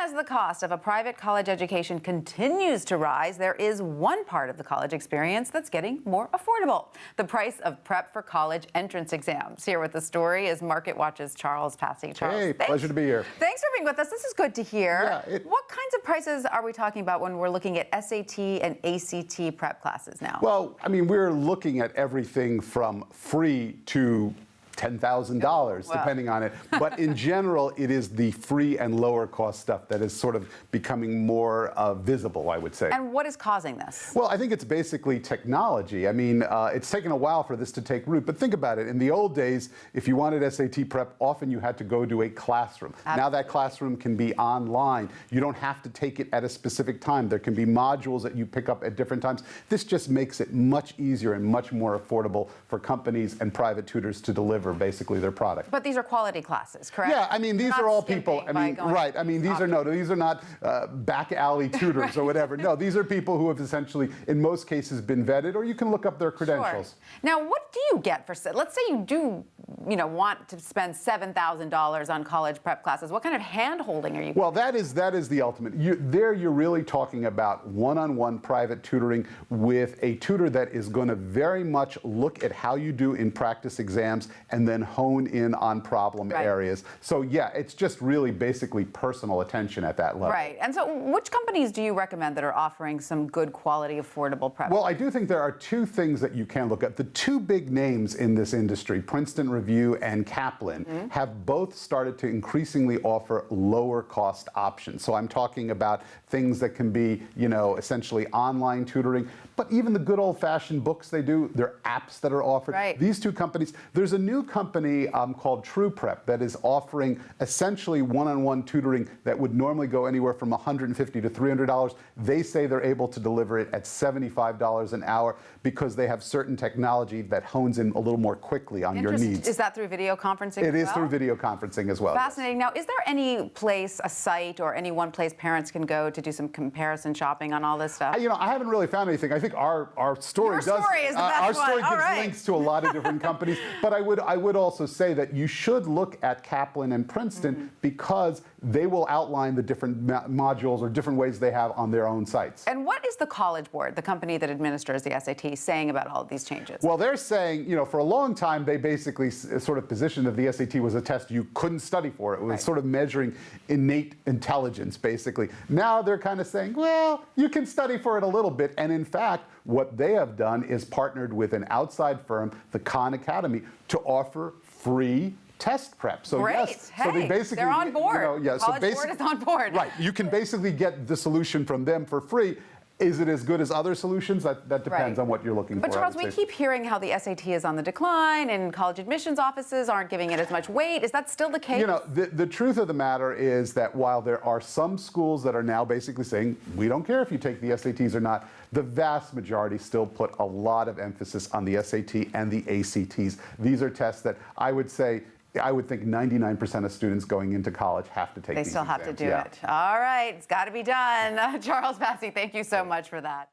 as the cost of a private college education continues to rise, there is one part of the college experience that's getting more affordable: the price of prep for college entrance exams. Here with the story is MarketWatch's Charles Passy. Charles, hey, pleasure to be here. Thanks for being with us. This is good to hear. Yeah, what kinds of prices are we talking about when we're looking at SAT and ACT prep classes now? Well, I mean, we're looking at everything from free to $10,000, depending on it. But in general, it is the free and lower cost stuff that is sort of becoming more visible, I would say. And what is causing this? Well, I think it's basically technology. I mean, it's taken a while for this to take root, but think about it. In the old days, if you wanted SAT prep, often you had to go to a classroom. Absolutely. Now that classroom can be online. You don't have to take it at a specific time. There can be modules that you pick up at different times. This just makes it much easier and much more affordable for companies and private tutors to deliver basically their product. But these are quality classes, correct? Yeah, I mean, these are all people. I mean, right. I mean, these are not back alley tutors right. or whatever. No, these are people who have essentially, in most cases, been vetted, or you can look up their credentials. Sure. Now, what do you get for, let's say you do, want to spend $7,000 on college prep classes. What kind of hand-holding are you getting? Well, that is the ultimate. You're really talking about one-on-one private tutoring with a tutor that is going to very much look at how you do in practice exams and then hone in on problem areas. So yeah, it's just really basically personal attention at that level. Right. And so which companies do you recommend that are offering some good quality, affordable prep? Well, I do think there are two things that you can look at. The two big names in this industry, Princeton Review and Kaplan, have both started to increasingly offer lower cost options. So I'm talking about things that can be, essentially online tutoring, but even the good old-fashioned books they do, there are apps that are offered. Right. These two companies, there's a new company called True Prep that is offering essentially one-on-one tutoring that would normally go anywhere from $150 to $300. They say they're able to deliver it at $75 an hour because they have certain technology that hones in a little more quickly on your needs. Is that through video conferencing It as is well? through video conferencing as well. Fascinating. Now, is there any place, a site, or any one place parents can go to do some comparison shopping on all this stuff? I haven't really found anything. I think our story Your story is the best our story one. gives links to a lot of different companies. But I would also say that you should look at Kaplan and Princeton because they will outline the different modules or different ways they have on their own sites. And what is the College Board, the company that administers the SAT, saying about all of these changes? Well, they're saying, for a long time, they basically sort of positioned that the SAT was a test you couldn't study for. It was sort of measuring innate intelligence, basically. Now they're kind of saying, well, you can study for it a little bit. And in fact, what they have done is partnered with an outside firm, the Khan Academy, to offer free test prep. So great. Yes, hey, so they basically, they're on board. Yeah, College Board is on board. Right. You can basically get the solution from them for free. Is it as good as other solutions? That depends on what you're looking for. But Charles, we keep hearing how the SAT is on the decline and college admissions offices aren't giving it as much weight. Is that still the case? The truth of the matter is that while there are some schools that are now basically saying, we don't care if you take the SATs or not, the vast majority still put a lot of emphasis on the SAT and the ACTs. These are tests that I would think 99% of students going into college have to take these exams. They still have to do it. All right, it's got to be done. Charles Passy, thank you so much for that.